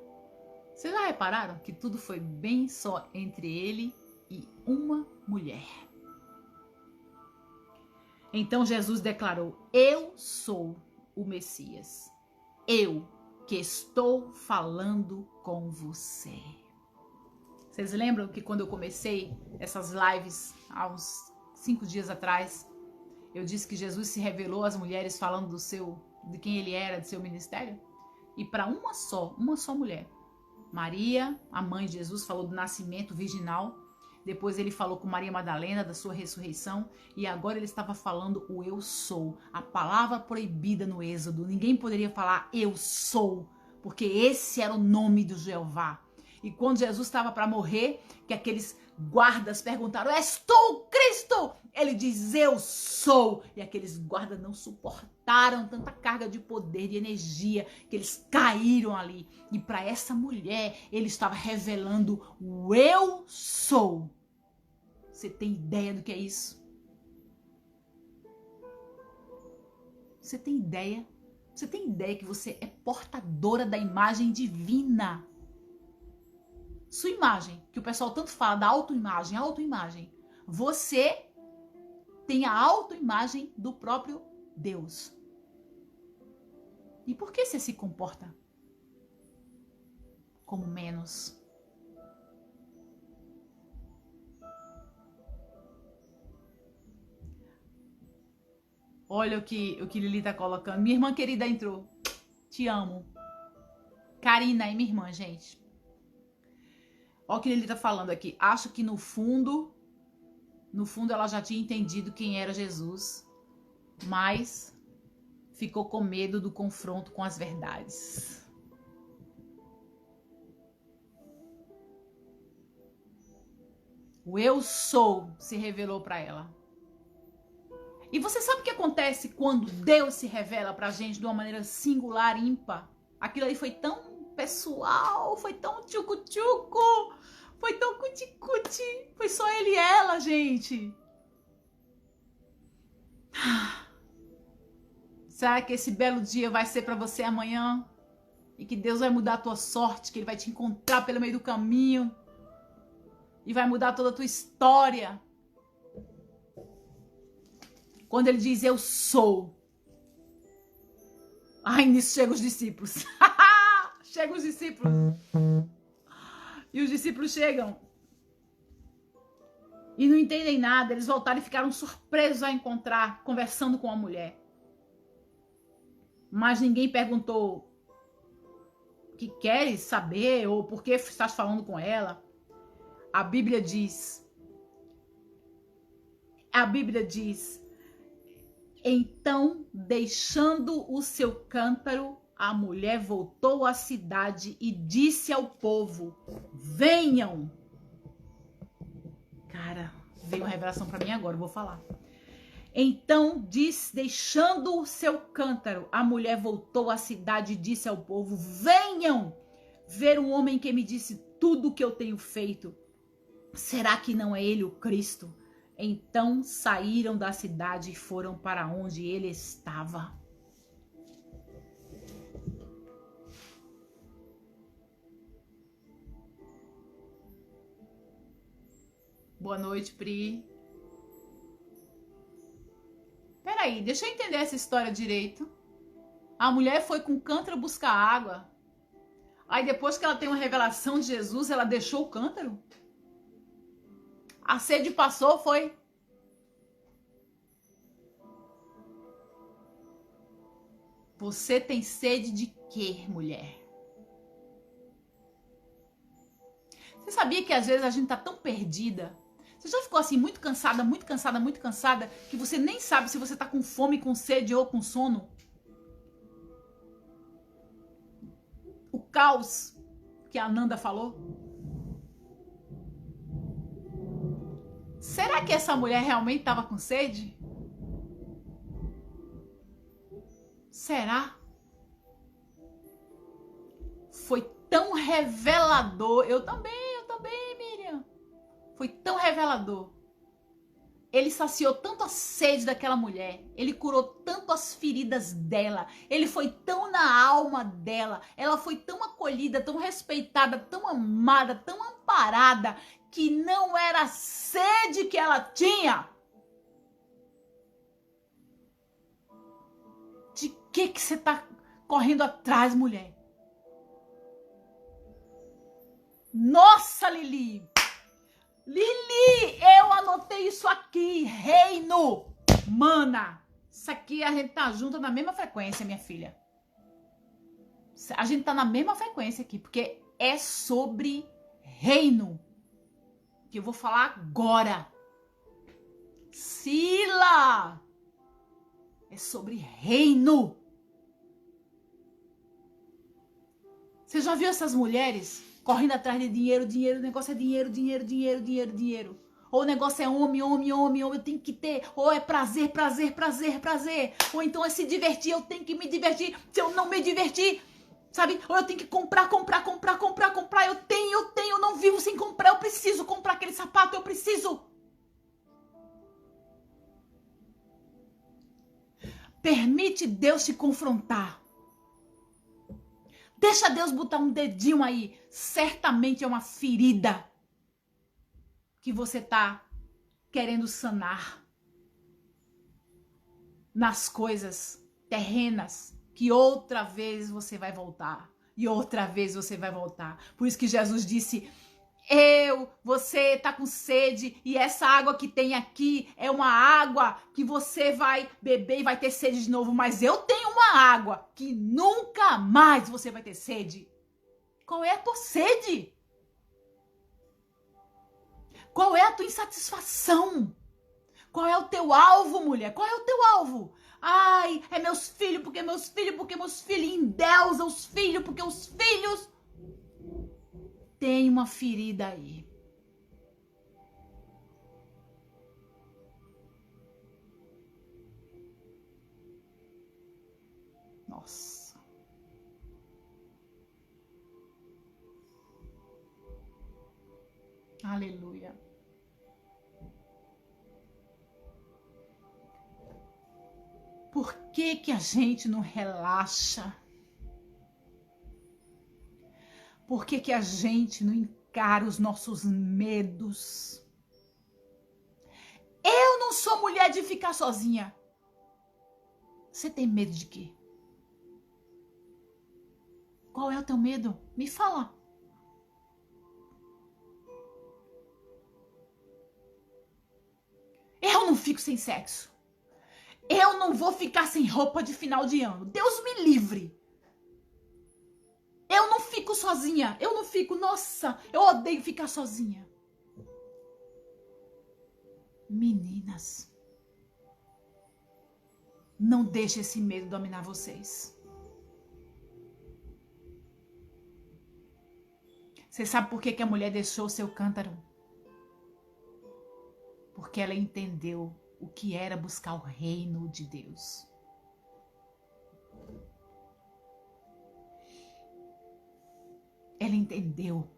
Vocês já repararam que tudo foi bem só entre ele e uma mulher? Então Jesus declarou: eu sou o Messias. Eu que estou falando com você. Vocês lembram que quando eu comecei essas lives há uns 5 dias atrás, eu disse que Jesus se revelou às mulheres falando de quem ele era, de seu ministério? E para uma só mulher. Maria, a mãe de Jesus, falou do nascimento virginal. Depois ele falou com Maria Madalena da sua ressurreição. E agora ele estava falando o eu sou. A palavra proibida no Êxodo. Ninguém poderia falar eu sou. Porque esse era o nome do Jeová. E quando Jesus estava para morrer, que aqueles guardas perguntaram: és tu o Cristo? Ele diz: eu sou. E aqueles guardas não suportaram tanta carga de poder, de energia, que eles caíram ali. E para essa mulher, ele estava revelando o eu sou. Você tem ideia do que é isso? Você tem ideia? Você tem ideia que você é portadora da imagem divina? Sua imagem, que o pessoal tanto fala da autoimagem. Você tem a autoimagem do próprio Deus. E por que você se comporta como menos? Olha o que Lili tá colocando. Minha irmã querida entrou. Te amo. Karina é minha irmã, gente. Olha o que Lili tá falando aqui. Acho que no fundo ela já tinha entendido quem era Jesus, mas ficou com medo do confronto com as verdades. O eu sou se revelou para ela. E você sabe o que acontece quando Deus se revela pra gente de uma maneira singular, ímpar? Aquilo ali foi tão pessoal, foi tão tchucu-tchucu, foi tão cuti-cuti, foi só ele e ela, gente. Será que esse belo dia vai ser pra você amanhã? E que Deus vai mudar a tua sorte, que Ele vai te encontrar pelo meio do caminho e vai mudar toda a tua história. Quando Ele diz, eu sou. Ai, nisso chegam os discípulos. Chegam os discípulos. E os discípulos chegam e não entendem nada. Eles voltaram e ficaram surpresos a encontrar, conversando com a mulher. Mas ninguém perguntou o que queres saber ou por que estás falando com ela. A Bíblia diz, então, deixando o seu cântaro, a mulher voltou à cidade e disse ao povo, venham. Cara, veio uma revelação para mim agora, eu vou falar. Então, deixando o seu cântaro, a mulher voltou à cidade e disse ao povo, venham ver um homem que me disse tudo o que eu tenho feito. Será que não é ele o Cristo? Então saíram da cidade e foram para onde ele estava. Boa noite, Pri. Peraí, deixa eu entender essa história direito. A mulher foi com o cântaro buscar água. Aí depois que ela tem uma revelação de Jesus, ela deixou o cântaro? A sede passou, foi? Você tem sede de quê, mulher? Você sabia que às vezes a gente tá tão perdida? Você já ficou assim muito cansada, que você nem sabe se você tá com fome, com sede ou com sono? O caos que a Ananda falou? Será que essa mulher realmente estava com sede? Será? Foi tão revelador. Eu também, Miriam. Foi tão revelador. Ele saciou tanto a sede daquela mulher. Ele curou tanto as feridas dela. Ele foi tão na alma dela. Ela foi tão acolhida, tão respeitada, tão amada, tão amparada, que não era a sede que ela tinha. De que você tá correndo atrás, mulher? Nossa, Lili! Lili, eu anotei isso aqui. Reino. Mana, isso aqui a gente tá junto na mesma frequência, minha filha. A gente tá na mesma frequência aqui, porque é sobre reino. Que eu vou falar agora. Sila! É sobre reino. Você já viu essas mulheres correndo atrás de dinheiro, o negócio é dinheiro. Ou o negócio é homem, eu tenho que ter. Ou é prazer. Ou então é se divertir, eu tenho que me divertir. Se eu não me divertir, sabe? Ou eu tenho que comprar. Eu tenho, eu não vivo sem comprar. Eu preciso comprar aquele sapato, eu preciso. Permite Deus te confrontar. Deixa Deus botar um dedinho aí. Certamente é uma ferida que você tá querendo sanar nas coisas terrenas, que outra vez você vai voltar. E outra vez você vai voltar. Por isso que Jesus disse, Você tá com sede e essa água que tem aqui é uma água que você vai beber e vai ter sede de novo, mas eu tenho uma água que nunca mais você vai ter sede. Qual é a tua sede? Qual é a tua insatisfação? Qual é o teu alvo, mulher? Qual é o teu alvo? Ai, é meus filhos, porque meus filhos endeusam os filhos, porque os filhos têm uma ferida aí. Nossa. Aleluia. Por que que a gente não relaxa? Por que que a gente não encara os nossos medos? Eu não sou mulher de ficar sozinha. Você tem medo de quê? Qual é o teu medo? Me fala. Eu não fico sem sexo. Eu não vou ficar sem roupa de final de ano. Deus me livre. Eu não fico sozinha. Eu não fico. Nossa, eu odeio ficar sozinha. Meninas, não deixe esse medo dominar vocês. Você sabe por que que a mulher deixou o seu cântaro? Porque ela entendeu o que era buscar o reino de Deus. Ela entendeu.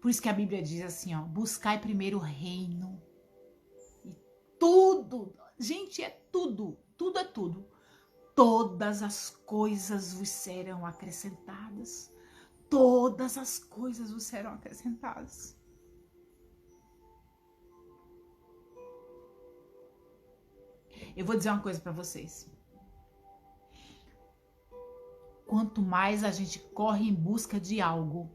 Por isso que a Bíblia diz assim, ó, buscai primeiro o reino. E tudo, gente, é tudo, tudo é tudo. Todas as coisas vos serão acrescentadas. Todas as coisas vos serão acrescentadas. Eu vou dizer uma coisa para vocês. Quanto mais a gente corre em busca de algo,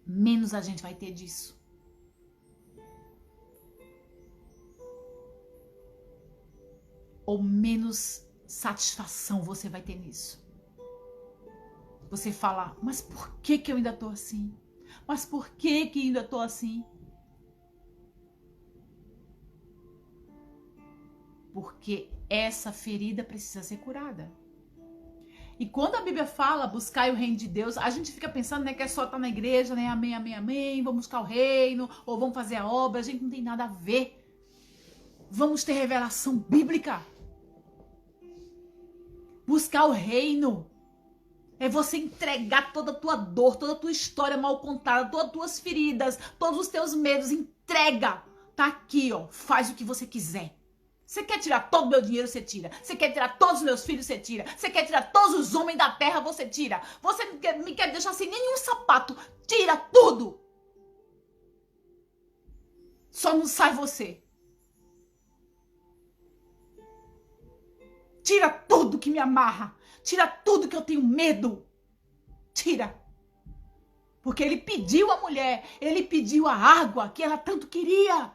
menos a gente vai ter disso. Ou menos satisfação você vai ter nisso. Você fala, mas por que que eu ainda tô assim? Mas por que que ainda tô assim? Porque essa ferida precisa ser curada. E quando a Bíblia fala buscar o reino de Deus, a gente fica pensando, né, que é só estar na igreja, né, amém, amém, amém, vamos buscar o reino, ou vamos fazer a obra, a gente não tem nada a ver. Vamos ter revelação bíblica. Buscar o reino é você entregar toda a tua dor, toda a tua história mal contada, todas as tuas feridas, todos os teus medos, entrega. Tá aqui, ó, faz o que você quiser. Você quer tirar todo o meu dinheiro, você tira. Você quer tirar todos os meus filhos, você tira. Você quer tirar todos os homens da terra, você tira. Você me quer deixar sem nenhum sapato, tira tudo. Só não sai você. Tira tudo que me amarra. Tira tudo que eu tenho medo. Tira. Porque ele pediu a mulher, ele pediu a água que ela tanto queria.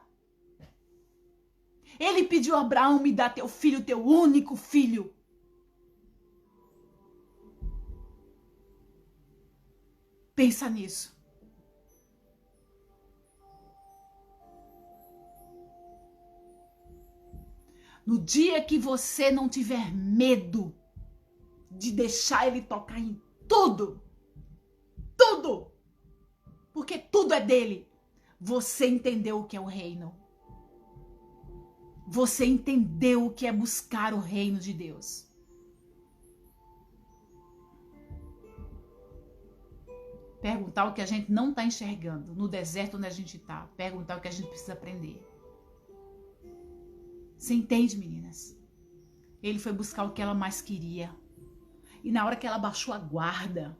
Ele pediu a Abraão, me dá teu filho, teu único filho. Pensa nisso. No dia que você não tiver medo de deixar ele tocar em tudo, tudo, porque tudo é dele, você entendeu o que é o reino. Você entendeu o que é buscar o reino de Deus. Perguntar o que a gente não está enxergando no deserto onde a gente está. Perguntar o que a gente precisa aprender. Você entende, meninas? Ele foi buscar o que ela mais queria. E na hora que ela baixou a guarda,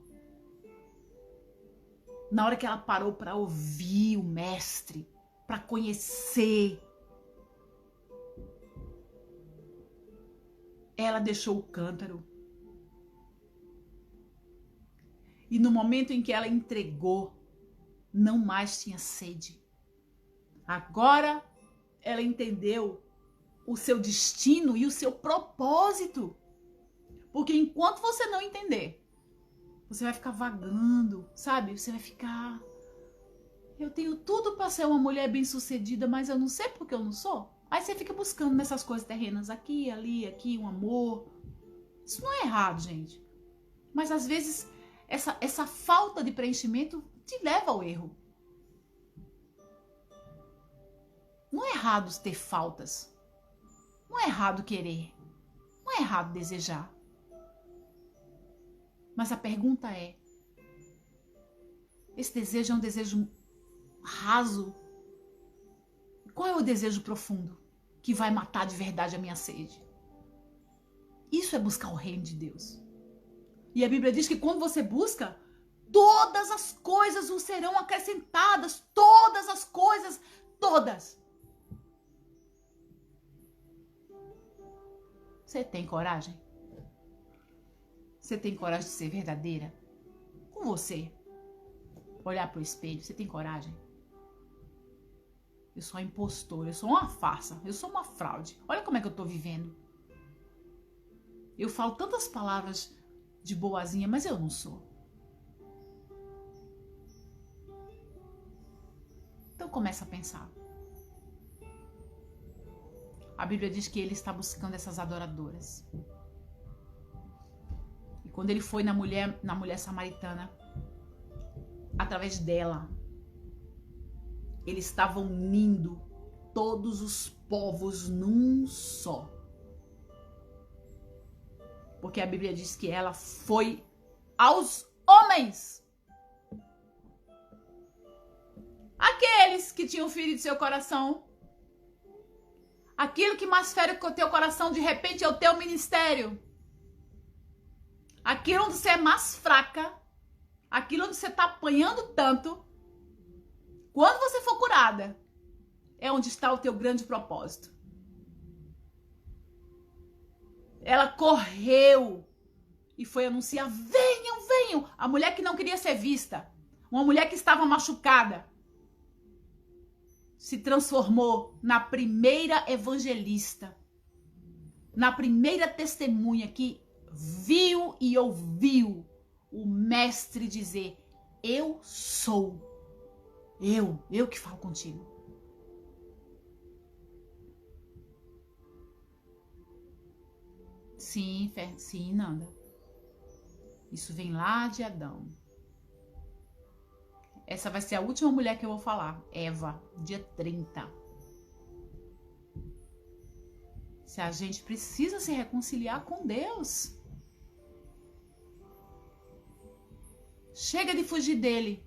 na hora que ela parou para ouvir o mestre, para conhecer, ela deixou o cântaro. E no momento em que ela entregou, não mais tinha sede. Agora ela entendeu o seu destino e o seu propósito. Porque enquanto você não entender, você vai ficar vagando, sabe? Você vai ficar... Eu tenho tudo para ser uma mulher bem-sucedida, mas eu não sei porque eu não sou. Aí você fica buscando nessas coisas terrenas aqui, ali, aqui, um amor. Isso não é errado, gente. Mas às vezes essa falta de preenchimento te leva ao erro. Não é errado ter faltas. Não é errado querer. Não é errado desejar. Mas a pergunta é: esse desejo é um desejo raso? Qual é o desejo profundo que vai matar de verdade a minha sede? Isso é buscar o reino de Deus. E a Bíblia diz que quando você busca, todas as coisas vos serão acrescentadas. Todas as coisas, todas. Você tem coragem? Você tem coragem de ser verdadeira? Com você. Olhar para o espelho, você tem coragem? Eu sou uma impostora, eu sou uma farsa, eu sou uma fraude. Olha como é que eu tô vivendo. Eu falo tantas palavras de boazinha, mas eu não sou. Então começa a pensar. A Bíblia diz que ele está buscando essas adoradoras. E quando ele foi na mulher samaritana, através dela, ele estava unindo todos os povos num só. Porque a Bíblia diz que ela foi aos homens. Aqueles que tinham ferido seu coração. Aquilo que mais fere o teu coração, de repente, é o teu ministério. Aquilo onde você é mais fraca. Aquilo onde você está apanhando tanto. Quando você for curada, é onde está o teu grande propósito. Ela correu e foi anunciar: venham, venham. A mulher que não queria ser vista, uma mulher que estava machucada, se transformou na primeira evangelista, na primeira testemunha que viu e ouviu o mestre dizer: eu sou, eu que falo contigo. Sim, Nanda. Isso vem lá de Adão. Essa vai ser a última mulher que eu vou falar. Eva, dia 30. Se a gente precisa se reconciliar com Deus. Chega de fugir dele.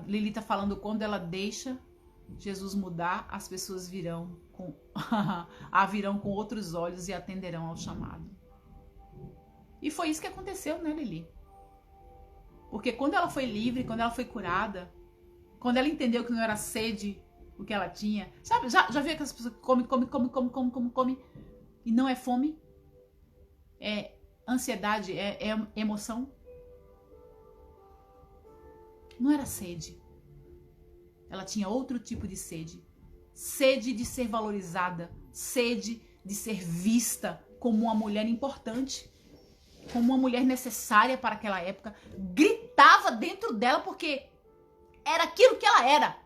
Lili está falando, quando ela deixa Jesus mudar, as pessoas virão com outros olhos e atenderão ao chamado. E foi isso que aconteceu, né, Lili? Porque quando ela foi livre, quando ela foi curada, quando ela entendeu que não era sede o que ela tinha, sabe, já viu aquelas pessoas que come, e não é fome? É ansiedade, é emoção? Não era sede. Ela tinha outro tipo de sede. Sede de ser valorizada. Sede de ser vista como uma mulher importante. Como uma mulher necessária para aquela época. Gritava dentro dela porque era aquilo que ela era.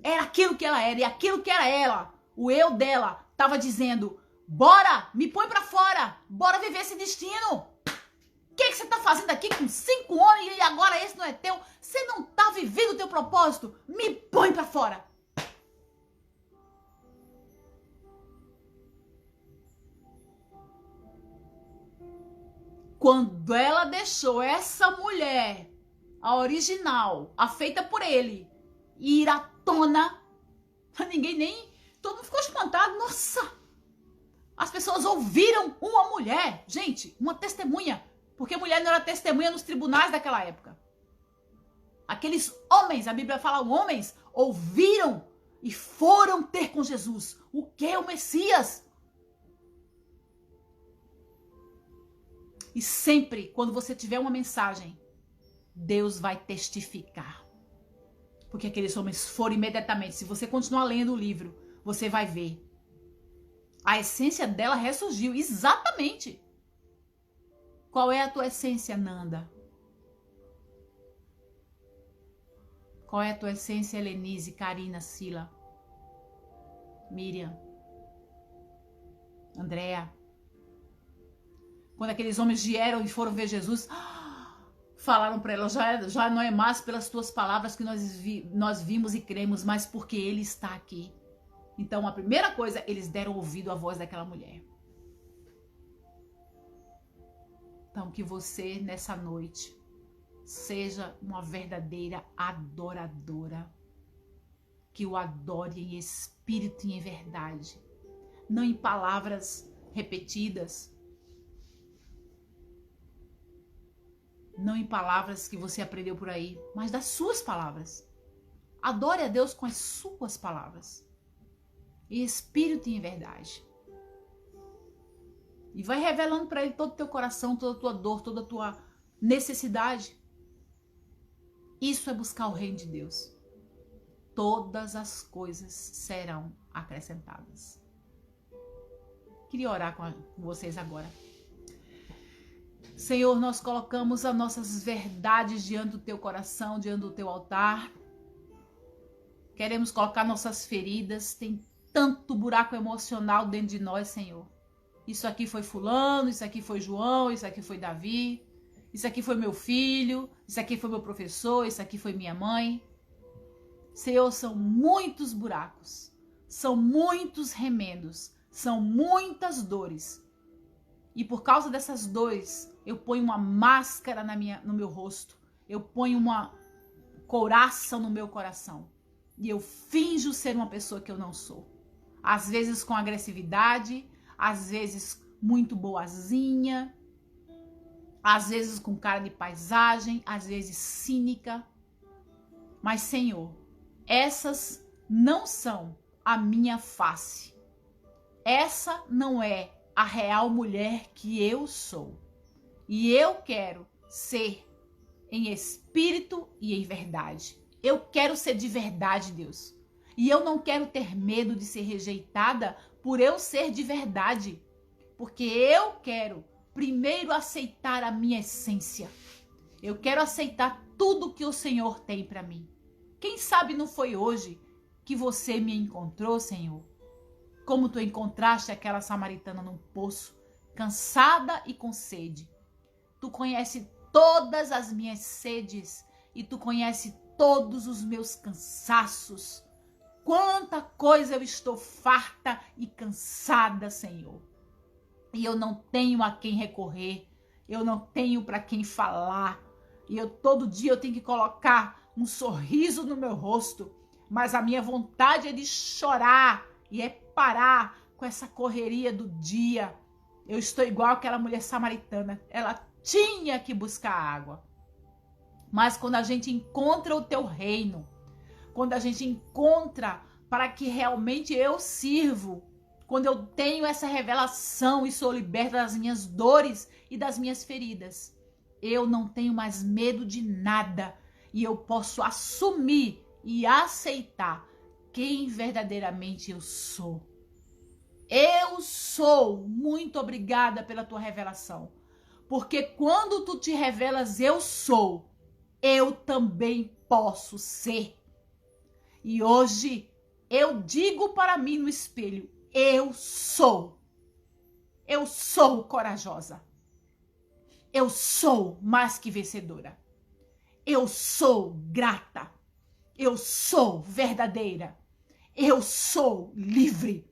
Era aquilo que ela era. E aquilo que era ela, o eu dela, estava dizendo: bora, me põe pra fora. Bora viver esse destino. O que você tá fazendo aqui com 5 homens e agora esse não é teu? Você não tá vivendo o teu propósito? Me põe pra fora. Quando ela deixou essa mulher, a original, a feita por ele, ir à tona, todo mundo ficou espantado. Nossa! As pessoas ouviram uma mulher, gente, uma testemunha. Porque mulher não era testemunha nos tribunais daquela época. Aqueles homens, a Bíblia fala, homens, ouviram e foram ter com Jesus. O que? O Messias. E sempre, quando você tiver uma mensagem, Deus vai testificar. Porque aqueles homens foram imediatamente. Se você continuar lendo o livro, você vai ver. A essência dela ressurgiu. Exatamente. Qual é a tua essência, Nanda? Qual é a tua essência, Helenise, Karina, Sila, Miriam, Andréa? Quando aqueles homens vieram e foram ver Jesus, falaram para ela, já não é mais pelas tuas palavras que nós vimos e cremos, mas porque Ele está aqui. Então, a primeira coisa, eles deram ouvido à voz daquela mulher. Então, que você, nessa noite, seja uma verdadeira adoradora. Que o adore em espírito e em verdade. Não em palavras repetidas. Não em palavras que você aprendeu por aí, mas das suas palavras. Adore a Deus com as suas palavras. Em espírito e em verdade. E vai revelando para Ele todo o teu coração, toda a tua dor, toda a tua necessidade. Isso é buscar o reino de Deus. Todas as coisas serão acrescentadas. Queria orar com vocês agora. Senhor, nós colocamos as nossas verdades diante do teu coração, diante do teu altar. Queremos colocar nossas feridas. Tem tanto buraco emocional dentro de nós, Senhor. Isso aqui foi fulano, isso aqui foi João, isso aqui foi Davi, isso aqui foi meu filho, isso aqui foi meu professor, isso aqui foi minha mãe. Senhor, são muitos buracos, são muitos remendos, são muitas dores. E por causa dessas dores, eu ponho uma máscara no meu rosto, eu ponho uma couraça no meu coração. E eu finjo ser uma pessoa que eu não sou. Às vezes com agressividade, às vezes muito boazinha, às vezes com cara de paisagem, às vezes cínica. Mas, Senhor, essas não são a minha face. Essa não é a real mulher que eu sou. E eu quero ser em espírito e em verdade. Eu quero ser de verdade, Deus. E eu não quero ter medo de ser rejeitada por eu ser de verdade. Porque eu quero primeiro aceitar a minha essência. Eu quero aceitar tudo que o Senhor tem para mim. Quem sabe não foi hoje que você me encontrou, Senhor? Como tu encontraste aquela samaritana num poço, cansada e com sede. Tu conhece todas as minhas sedes e tu conhece todos os meus cansaços. Quanta coisa eu estou farta e cansada, Senhor. E eu não tenho a quem recorrer. Eu não tenho para quem falar. E todo dia eu tenho que colocar um sorriso no meu rosto. Mas a minha vontade é de chorar e é parar com essa correria do dia. Eu estou igual aquela mulher samaritana. Ela tinha que buscar água. Mas quando a gente encontra o teu reino, quando a gente encontra para que realmente eu sirvo, quando eu tenho essa revelação e sou liberta das minhas dores e das minhas feridas, eu não tenho mais medo de nada e eu posso assumir e aceitar quem verdadeiramente eu sou. Eu sou. Muito obrigada pela tua revelação. Porque quando tu te revelas eu sou, eu também posso ser. E hoje eu digo para mim no espelho, eu sou. Eu sou corajosa. Eu sou mais que vencedora. Eu sou grata. Eu sou verdadeira. Eu sou livre.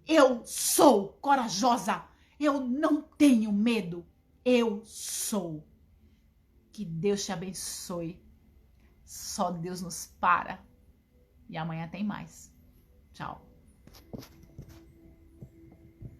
Eu sou corajosa. Eu não tenho medo. Eu sou. Que Deus te abençoe. Só Deus nos para. E amanhã tem mais. Tchau.